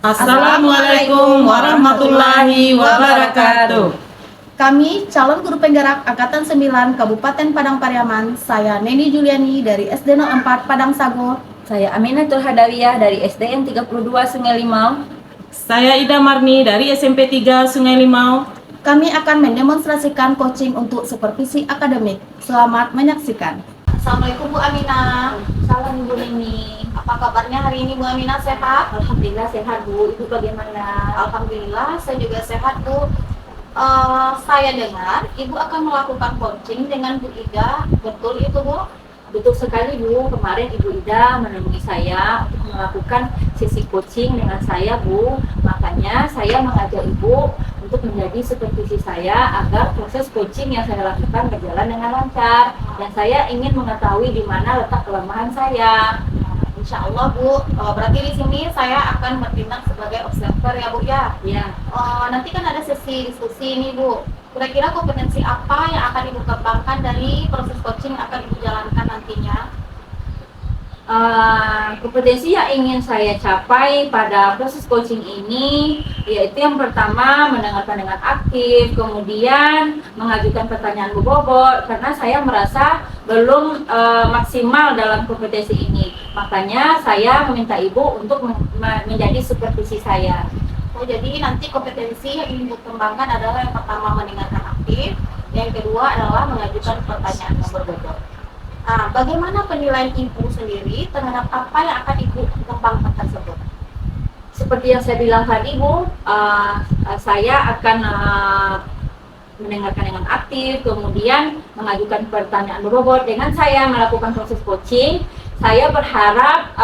Assalamualaikum warahmatullahi wabarakatuh. Kami calon guru penggerak Angkatan 9 Kabupaten Padang Pariaman. Saya Neni Juliani dari SD 04 Padang Sago. Saya Aminatul Hadawiyah dari SDN 32 Sungai Limau. Saya Ida Marni dari SMP 3 Sungai Limau. Kami akan mendemonstrasikan coaching untuk supervisi akademik. Selamat menyaksikan. Assalamualaikum Bu Aminah. Salam Ibu Neni. Apa kabarnya hari ini Bu Aminah, sehat? Alhamdulillah sehat Bu. Ibu bagaimana? Alhamdulillah saya juga sehat Bu. Saya dengar Ibu akan melakukan coaching dengan Bu Ida. Betul itu Bu? Betul sekali Bu. Kemarin Ibu Ida menemui saya untuk melakukan sesi coaching dengan saya Bu. Makanya saya mengajak Ibu untuk menjadi supervisi saya agar proses coaching yang saya lakukan berjalan dengan lancar. Dan saya ingin mengetahui di mana letak kelemahan saya. Insya Allah Bu, berarti di sini saya akan bertindak sebagai observer ya Bu ya. Ya. Nanti kan ada sesi diskusi nih Bu. Kira-kira kompetensi apa yang akan Ibu kembangkan dari proses coaching yang akan Ibu jalankan nantinya? Kompetensi yang ingin saya capai pada proses coaching ini yaitu yang pertama mendengarkan dengan aktif, kemudian mengajukan pertanyaan berbobot karena saya merasa belum maksimal dalam kompetensi ini. Makanya saya meminta Ibu untuk menjadi supervisi saya. Oh, jadi nanti kompetensi yang ingin Ibu kembangkan adalah yang pertama mendengarkan aktif, yang kedua adalah mengajukan pertanyaan yang berbobot. Bagaimana penilaian Ibu sendiri terhadap apa yang akan Ibu kembangkan tersebut? Seperti yang saya bilang tadi Bu, saya akan mendengarkan dengan aktif, kemudian mengajukan pertanyaan berbobot. Dengan saya melakukan proses coaching, saya berharap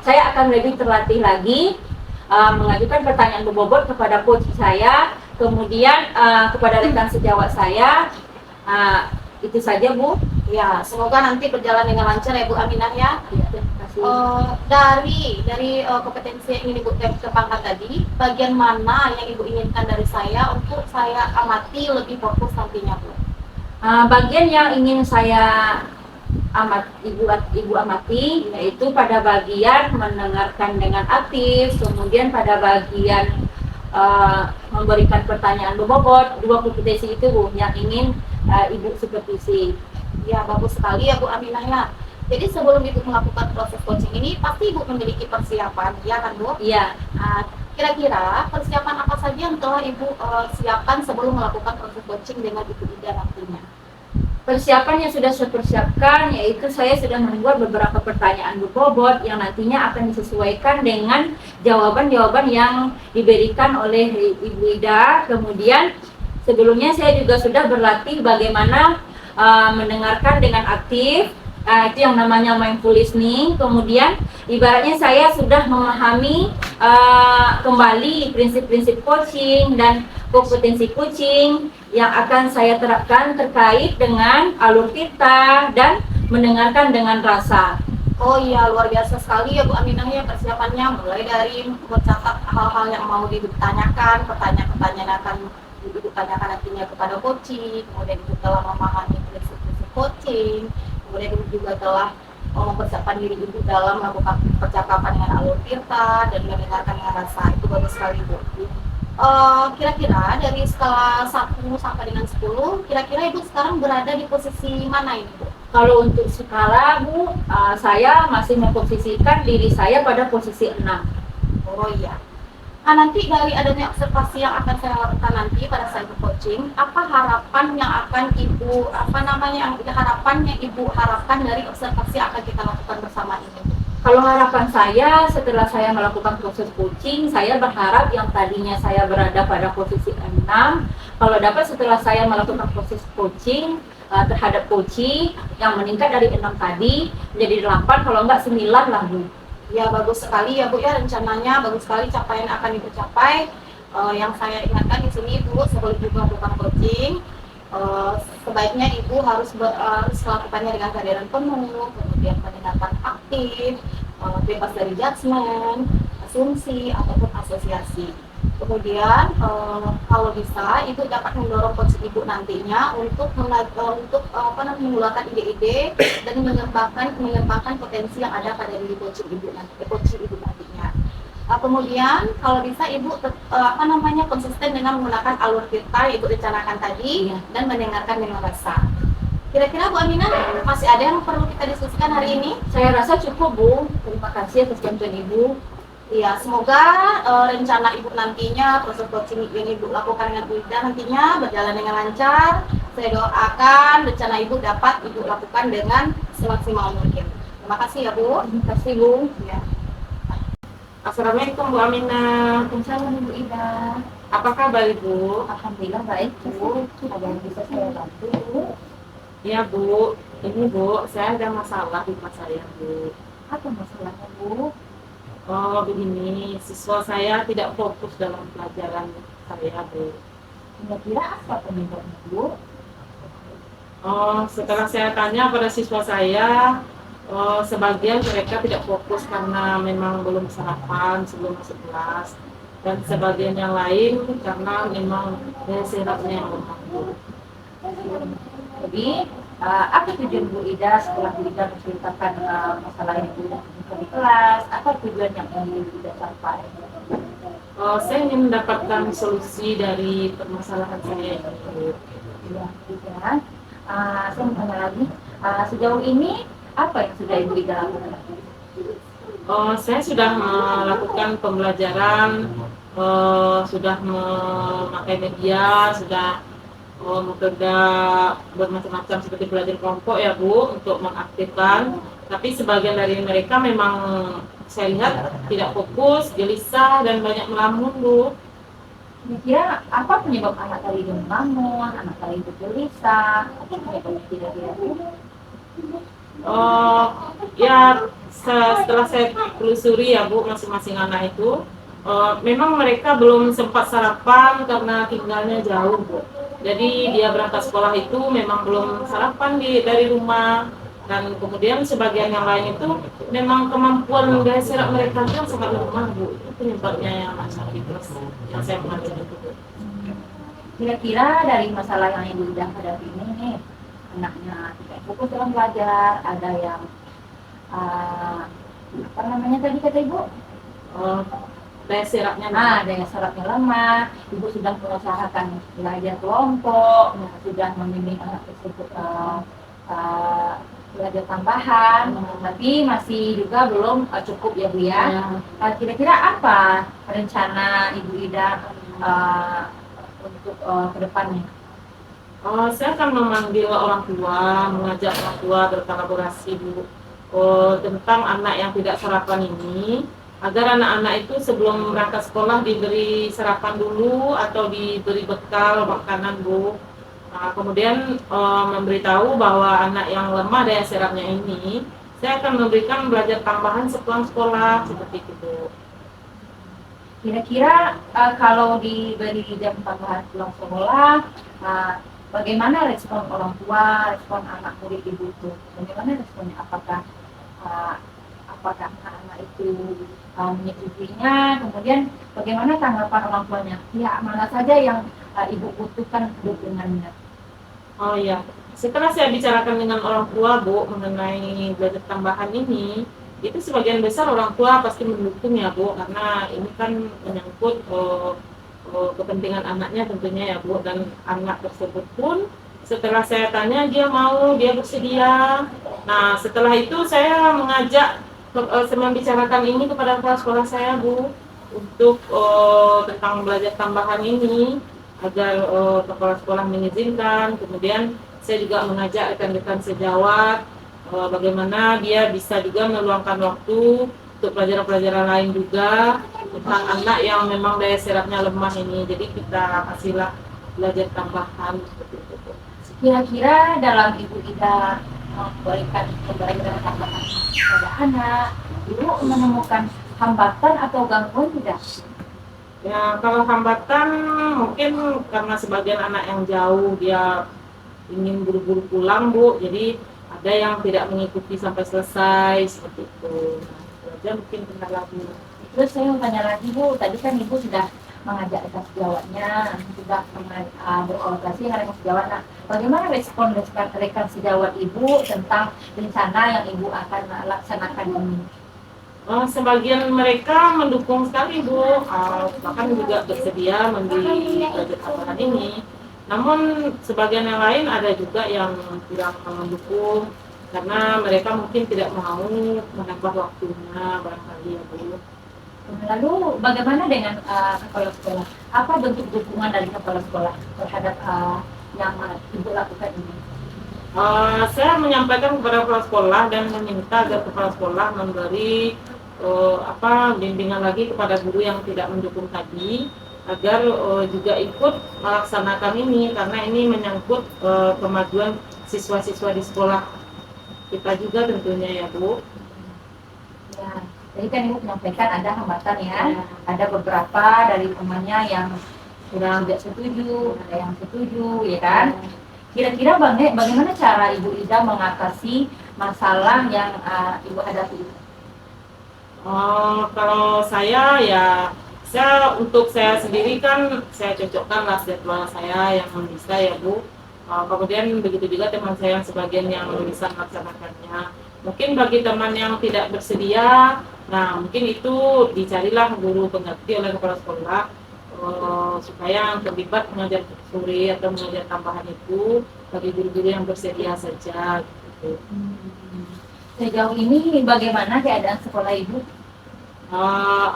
saya akan lebih terlatih lagi mengajukan pertanyaan berbobot kepada coach saya, kemudian kepada rekan sejawat saya. Itu saja Bu. Ya, semoga nanti berjalan dengan lancar ya Bu Aminah ya. Ya, terima kasih. Dari kompetensi yang ingin Ibu kembangkan tadi, bagian mana yang Ibu inginkan dari saya untuk saya amati lebih fokus nantinya Bu? Bagian yang ingin saya Ibu amati yaitu pada bagian mendengarkan dengan aktif, kemudian pada bagian memberikan pertanyaan berbobot. Dua kompetensi itu Bu yang ingin Ibu supervisi. Ya, bagus sekali ya Bu Aminah ya. Jadi sebelum Ibu melakukan proses coaching ini pasti Ibu memiliki persiapan, ya kan Bu? Iya. Kira-kira persiapan apa saja yang telah Ibu siapkan sebelum melakukan proses coaching dengan Ibu Ida nantinya? Persiapan yang sudah saya persiapkan yaitu saya sudah membuat beberapa pertanyaan berbobot yang nantinya akan disesuaikan dengan jawaban-jawaban yang diberikan oleh Ibu Ida. Kemudian sebelumnya saya juga sudah berlatih bagaimana mendengarkan dengan aktif, itu yang namanya mindful listening. Kemudian ibaratnya saya sudah memahami kembali prinsip-prinsip coaching dan kompetensi coaching yang akan saya terapkan terkait dengan alur kita dan mendengarkan dengan rasa. Oh iya, luar biasa sekali ya Bu Aminah ya persiapannya, mulai dari mencatat hal-hal yang mau ditanyakan, pertanyaan-pertanyaan akan Ibu tanyakan nantinya kepada coaching, kemudian Ibu telah memahami prinsip-prinsip coaching, kemudian Ibu juga telah mempersiapkan diri Ibu dalam melakukan percakapan dengan alur tirta dan mendengarkan dengan rasa. Itu bagus sekali Bu. Kira-kira dari skala 1 sampai dengan 10, kira-kira Ibu sekarang berada di posisi mana ini Bu? Kalau untuk skala Bu, saya masih memposisikan diri saya pada posisi 6. Oh iya. Nanti dari adanya observasi yang akan saya lakukan nanti pada saat coaching, apa harapan yang akan Ibu, harapan yang Ibu harapkan dari observasi yang akan kita lakukan bersama ini? Kalau harapan saya setelah saya melakukan proses coaching, saya berharap yang tadinya saya berada pada posisi 6, kalau dapat setelah saya melakukan proses coaching terhadap coaching yang meningkat dari 6 tadi menjadi 8, kalau enggak 9 lah Bu. Ya, bagus sekali ya Bu ya, rencananya bagus sekali capaian akan Ibu capai. Yang saya ingatkan di sini Bu, sebelum Ibu melakukan coaching, sebaiknya Ibu harus melakukannya dengan kesadaran penuh, kemudian mendengarkan aktif, bebas dari judgement, asumsi ataupun asosiasi. Kemudian kalau bisa Ibu dapat mendorong coach Ibu nantinya untuk mengeluarkan ide-ide dan mengembangkan potensi yang ada pada diri coach Ibu nantinya. Kemudian kalau bisa ibu konsisten dengan menggunakan alur kita ibu rencanakan tadi Iya. dan mendengarkan dengan rasa. Kira-kira Bu Aminah masih ada yang perlu kita diskusikan hari ini? Saya rasa cukup, Bu. Terima kasih atas bantuan Ibu. Iya, semoga rencana ibu nantinya proses coaching yang ibu lakukan dengan Bu Ida nantinya berjalan dengan lancar. Saya doakan rencana ibu dapat ibu lakukan dengan semaksimal mungkin. Terima kasih ya Bu. Terima kasih, Bu. Ya. Assalamualaikum Bu Aminah. Waalaikumsalam, Ibu Ida. Apa kabar Ibu? Alhamdulillah baik, Bu. Ada yang bisa saya bantu, Bu? Ya Bu, ini Bu, saya ada masalah di kelas saya Bu. Apa masalahnya, Bu? Oh begini, siswa saya tidak fokus dalam pelajaran saya Bu. Kira-kira apa penyebabnya, Bu? Oh, setelah saya tanya pada siswa saya, sebagian mereka tidak fokus karena memang belum sarapan sebelum masuk kelas. Dan sebagian yang lain karena memang daya serapnya yang lemah Bu. Jadi, apa tujuan Bu Ida setelah Bu Ida menceritakan masalah yang Bu Ida temukan di kelas? Apa tujuan yang ingin Bu Ida capai? Saya ingin mendapatkan solusi dari permasalahan saya ini Bu. Ya, Bu Ida. Saya mau tanya lagi, sejauh ini apa yang sudah Ibu Ida lakukan? Saya sudah melakukan pembelajaran, sudah memakai media, sudah bekerja bermacam-macam seperti belajar kelompok ya Bu untuk mengaktifkan. Tapi sebagian dari mereka memang saya lihat tidak fokus, gelisah dan banyak melamun Bu. Kira-kira apa penyebab anak tadi melamun, anak tadi gelisah? Apa penyebabnya kira-kira? Ya setelah saya telusuri ya Bu masing-masing anak itu, memang mereka belum sempat sarapan karena tinggalnya jauh Bu. Jadi dia berangkat sekolah itu memang belum sarapan dari rumah, dan kemudian sebagian yang lain itu memang kemampuan daya serap mereka yang sangat lemah Bu. Itu penyebabnya yang masalah itu yang saya pelajari itu Bu. Kira-kira dari masalah yang Ibu Ida hadapi ini nih, anaknya tidak fokus dalam belajar, ada yang apa namanya tadi kata Ibu? Daya serapnya lemah. Daya serapnya lemah. Ibu sudah mengusahakan belajar kelompok, sudah membimbing anak tersebut belajar tambahan, tapi masih juga belum cukup ya Bu ya. Kira-kira apa rencana Ibu Ida untuk kedepannya? Saya akan memanggil orang tua, mengajak orang tua berkolaborasi Bu tentang anak yang tidak sarapan ini, agar anak-anak itu sebelum berangkat sekolah diberi sarapan dulu atau diberi bekal makanan Bu. Kemudian memberitahu bahwa anak yang lemah daya serapnya ini, saya akan memberikan belajar tambahan sepulang sekolah seperti itu Bu. Kira-kira kalau diberi jam tambahan pulang sekolah, bagaimana respon orang tua, respon anak murid Ibu itu? Bagaimana responnya? Apakah anak-anak itu menyetujuinya? Kemudian bagaimana tanggapan orang tuanya? Ya, mana saja yang Ibu butuhkan dukungannya? Oh iya, setelah saya bicarakan dengan orang tua Bu mengenai belajar tambahan ini, itu sebagian besar orang tua pasti mendukung ya Bu, karena ini kan menyangkut kepentingan anaknya tentunya ya Bu, dan anak tersebut pun setelah saya tanya dia mau, dia bersedia. Nah setelah itu saya mengajak membicarakan ini kepada kepala sekolah saya Bu untuk tentang belajar tambahan ini agar kepala sekolah mengizinkan. Kemudian saya juga mengajak rekan-rekan sejawat bagaimana dia bisa juga meluangkan waktu untuk pelajaran-pelajaran lain juga tentang anak yang memang daya serapnya lemah ini. Jadi kita kasihlah belajar tambahan seperti itu. Kira-kira dalam Ibu Ida memberikan pembelajaran tambahan kepada anak, Ibu menemukan hambatan atau gangguan tidak? Ya kalau hambatan mungkin karena sebagian anak yang jauh dia ingin buru-buru pulang Bu, jadi ada yang tidak mengikuti sampai selesai seperti itu. Nah, itu aja mungkin kendala lagi. Terus saya mau tanya lagi Bu, tadi kan Ibu sudah mengajak rekan sejawatnya, sudah berkolaborasi dengan rekan sejawat. Nah, bagaimana respon rekan sejawat Ibu tentang rencana yang Ibu akan laksanakan ini? Sebagian mereka mendukung sekali Bu, bahkan juga bersedia membeli budget tambahan ini. Namun sebagian yang lain ada juga yang kurang mendukung karena mereka mungkin tidak mau menambah waktunya barangkali ya Bu. Lalu bagaimana dengan kepala sekolah? Apa bentuk dukungan dari kepala sekolah terhadap yang Ibu lakukan ini? Saya menyampaikan kepada kepala sekolah dan meminta agar kepala sekolah memberi bimbingan lagi kepada guru yang tidak mendukung tadi agar juga ikut melaksanakan ini karena ini menyangkut kemajuan siswa-siswa di sekolah kita juga tentunya ya Bu. Ya, jadi kan Ibu menyampaikan ada hambatan ya, ada beberapa dari temannya yang kurang tidak setuju, ada yang setuju, ya kan? Kira-kira bagaimana cara Ibu Ida mengatasi masalah yang Ibu hadapi? Kalau saya ya, untuk saya sendiri kan saya cocokkan lah jadwal saya yang bisa ya Bu. Kemudian begitu juga teman saya yang sebagian yang bisa melaksanakannya. Mungkin bagi teman yang tidak bersedia, nah mungkin itu dicarilah guru pengerti oleh kepala sekolah supaya terlibat mengajar sore atau mengajar tambahan itu bagi guru-guru yang bersedia saja. Gitu. Sejauh ini bagaimana keadaan sekolah Ibu?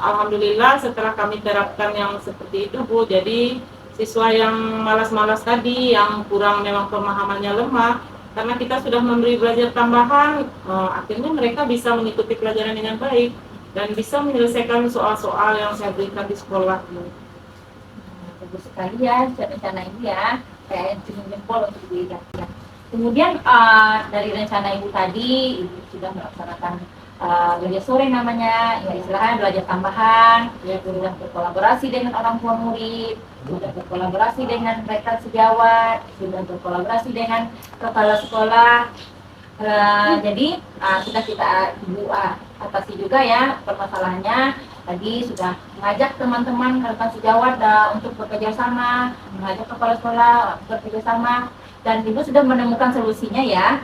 Alhamdulillah setelah kami terapkan yang seperti itu Bu, jadi siswa yang malas-malas tadi, yang kurang memang pemahamannya lemah, karena kita sudah memberi belajar tambahan, akhirnya mereka bisa mengikuti pelajaran dengan baik dan bisa menyelesaikan soal-soal yang saya berikan di sekolah Bu. Bagus sekali ya rencana ini ya, saya cium jempol untuk Ibu Ida. Kemudian dari rencana Ibu tadi, Ibu sudah melaksanakan belajar sore namanya, ya istilahnya belajar tambahan, ya sudah berkolaborasi dengan orang tua murid, sudah berkolaborasi dengan rekan sejawat, sudah berkolaborasi dengan kepala sekolah. Jadi sudah kita Ibu atasi juga ya permasalahannya. Tadi sudah mengajak teman-teman rekan sejawat untuk bekerja sama, mengajak kepala sekolah bekerja sama. Dan Ibu sudah menemukan solusinya ya,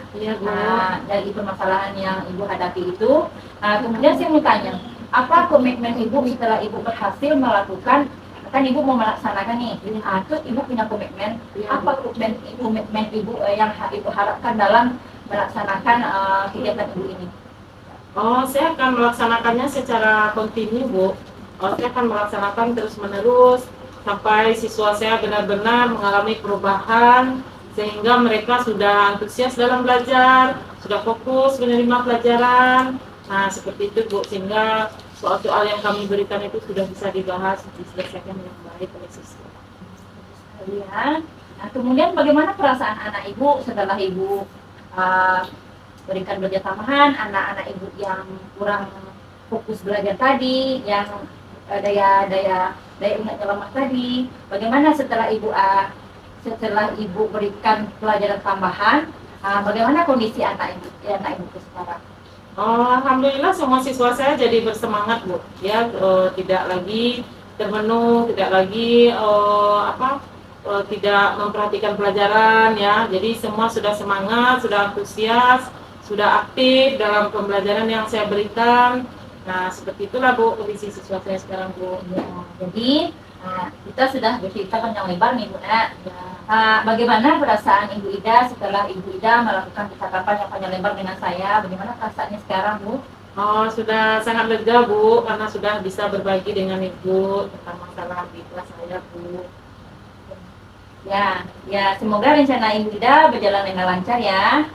dari permasalahan yang Ibu hadapi itu. Kemudian saya mau tanya, apa komitmen Ibu setelah Ibu berhasil melakukan, kan Ibu mau melaksanakan nih, terus Ibu punya komitmen, apa komitmen Ibu yang Ibu harapkan dalam melaksanakan kegiatan Ibu ini? Saya akan melaksanakannya secara kontinu Bu. Saya akan melaksanakan terus-menerus sampai siswa saya benar-benar mengalami perubahan, sehingga mereka sudah antusias dalam belajar, sudah fokus menerima pelajaran. Nah, seperti itu Bu, sehingga soal-soal yang kami berikan itu sudah bisa dibahas, diselesaikan dengan baik oleh siswa. Ya. Nah, kemudian bagaimana perasaan anak Ibu setelah Ibu berikan belajar tambahan, anak-anak Ibu yang kurang fokus belajar tadi, yang daya ingatnya lemah tadi, bagaimana setelah Ibu berikan pelajaran tambahan, bagaimana kondisi anak Ibu sekarang? Alhamdulillah semua siswa saya jadi bersemangat Bu, ya tidak lagi termenung, tidak lagi tidak memperhatikan pelajaran ya. Jadi semua sudah semangat, sudah antusias, sudah aktif dalam pembelajaran yang saya berikan. Nah seperti itulah Bu kondisi siswa saya sekarang Bu. Ya, jadi kita sudah bercerita panjang lebar nih Bu. Bagaimana perasaan Ibu Ida setelah Ibu Ida melakukan percakapan yang panjang lebar dengan saya? Bagaimana perasaannya sekarang Bu? Sudah sangat lega Bu, karena sudah bisa berbagi dengan Ibu tentang masalah di kelas saya Bu. Ya, semoga rencana Ibu Ida berjalan dengan lancar ya.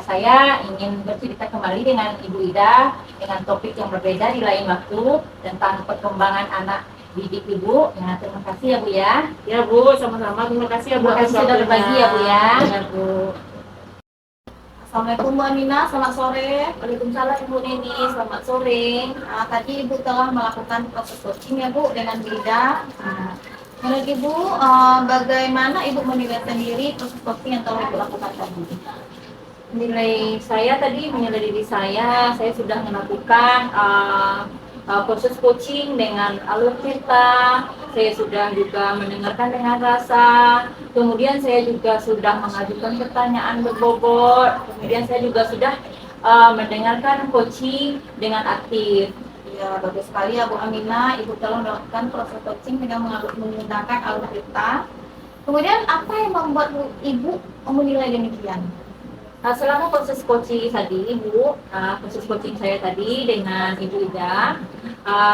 Saya ingin bercerita kembali dengan Ibu Ida dengan topik yang berbeda di lain waktu tentang perkembangan anak didik Ibu. Ya, terima kasih ya Bu ya. Ya Bu, sama-sama. Terima kasih ya Bu. Terima kasih sudah berbagi ya Bu ya. Ya Bu. Assalamualaikum Bu Aminah, selamat sore. Waalaikumsalam Ibu Neni, selamat sore. Tadi Ibu telah melakukan proses coaching ya Bu dengan Bu Ida. Menurut Ibu, bagaimana Ibu menilai sendiri proses coaching yang telah Ibu lakukan tadi? Menilai diri saya sudah melakukan proses coaching dengan alur cerita, saya sudah juga mendengarkan dengan rasa, kemudian saya juga sudah mengajukan pertanyaan berbobot, kemudian saya juga sudah mendengarkan coaching dengan aktif. Ya, bagus sekali ya Bu Aminah. Ibu telah melakukan proses coaching dengan menggunakan algoritma. Kemudian apa yang membuat Ibu menilai demikian? Selama proses coaching tadi, Ibu, proses coaching saya tadi dengan Ibu Ida,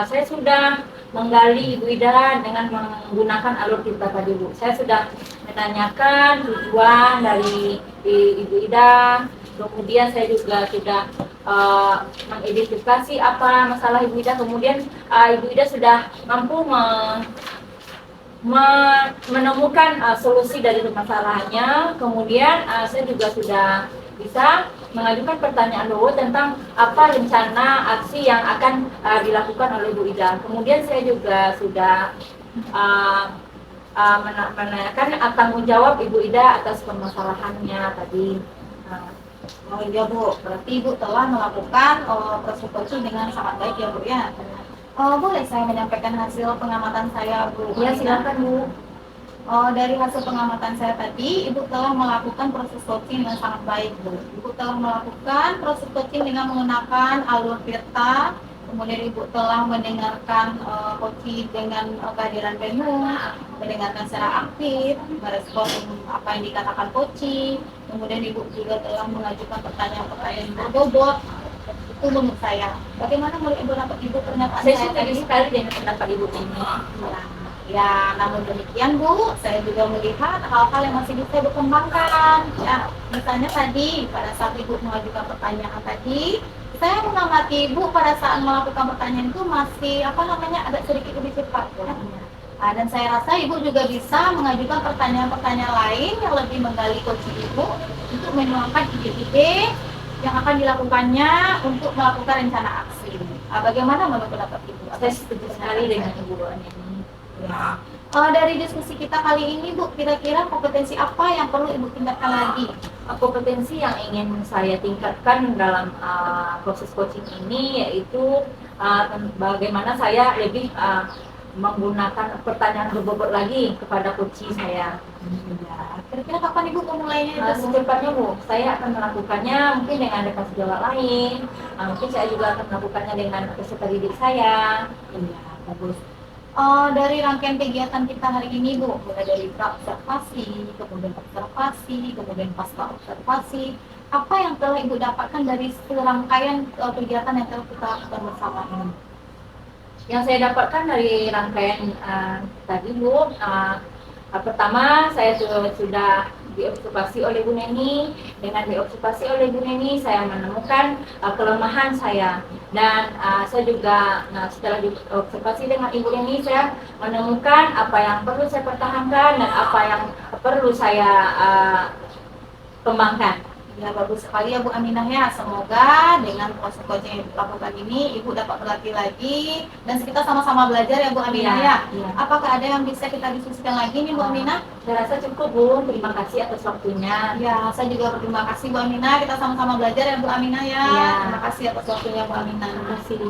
saya sudah menggali Ibu Ida dengan menggunakan alur cerita tadi, Bu. Saya sudah menanyakan tujuan dari Ibu Ida, kemudian saya juga sudah mengidentifikasi apa masalah Ibu Ida, kemudian Ibu Ida sudah mampu menemukan solusi dari permasalahannya. Kemudian saya juga sudah bisa mengajukan pertanyaan dulu tentang apa rencana aksi yang akan dilakukan oleh Bu Ida. Kemudian saya juga sudah menanyakan tanggung jawab Ibu Ida atas permasalahannya tadi. Oh iya Bu, berarti Ibu telah melakukan proses coaching dengan sangat baik ya Bu ya. Boleh saya menyampaikan hasil pengamatan saya Bu? Ya, silakan Bu. Dari hasil pengamatan saya tadi, Ibu telah melakukan proses coaching dengan sangat baik Bu. Ibu telah melakukan proses coaching dengan menggunakan alur peta, kemudian Ibu telah mendengarkan coaching dengan kehadiran penuh, mendengarkan secara aktif, merespon apa yang dikatakan coaching, kemudian Ibu juga telah mengajukan pertanyaan-pertanyaan berbobot. Itu menurut saya. Bagaimana menurut Ibu dapat Ibu pernyataan Saya saya setuju tadi? sekali dengan pendapat Ibu ini. Ya, namun demikian Bu, saya juga melihat hal-hal yang masih bisa Ibu kembangkan. Ya, misalnya tadi pada saat Ibu mengajukan pertanyaan tadi, saya mengamati Ibu pada saat melakukan pertanyaan itu masih agak sedikit lebih cepat ya. Dan saya rasa Ibu juga bisa mengajukan pertanyaan-pertanyaan lain yang lebih menggali coaching Ibu untuk menuangkan ide-ide yang akan dilakukannya untuk melakukan rencana aksi. Bagaimana menurut pendapat Ibu? Saya setuju sekali dengan Ibu ini. Ya. Dari diskusi kita kali ini Bu, kira-kira kompetensi apa yang perlu Ibu tingkatkan lagi? Kompetensi yang ingin saya tingkatkan dalam proses coaching ini yaitu bagaimana saya lebih menggunakan pertanyaan berbobot lagi kepada coaching saya. Ya. Kira-kira kapan Ibu memulainya itu? Secepatnya Bu, saya akan melakukannya mungkin dengan rekan sejawat lain, mungkin saya juga akan melakukannya dengan peserta didik saya. Iya, bagus. Dari rangkaian kegiatan kita hari ini Bu, mulai dari observasi, kemudian pasca observasi, apa yang telah Ibu dapatkan dari serangkaian kegiatan yang telah kita lakukan bersama ini? Yang saya dapatkan dari rangkaian tadi Bu, pertama saya sudah diobservasi oleh Bu Neni. Dengan diobservasi oleh Bu Neni, saya menemukan kelemahan saya. Dan saya juga setelah diobservasi dengan Ibu Neni, saya menemukan apa yang perlu saya pertahankan dan apa yang perlu saya kembangkan. Ya, bagus sekali ya Bu Aminah ya. Semoga dengan proses coaching yang dilakukan ini Ibu dapat berlatih lagi dan kita sama-sama belajar ya Bu Aminah ya. Iya. Apakah ada yang bisa kita diskusikan lagi nih Bu Aminah? Saya rasa cukup Bu, terima kasih atas waktunya. Ya, saya juga berterima kasih Bu Aminah. Kita sama-sama belajar ya Bu Aminah ya. Iya. Terima kasih atas waktunya Bu Aminah. Terima kasih.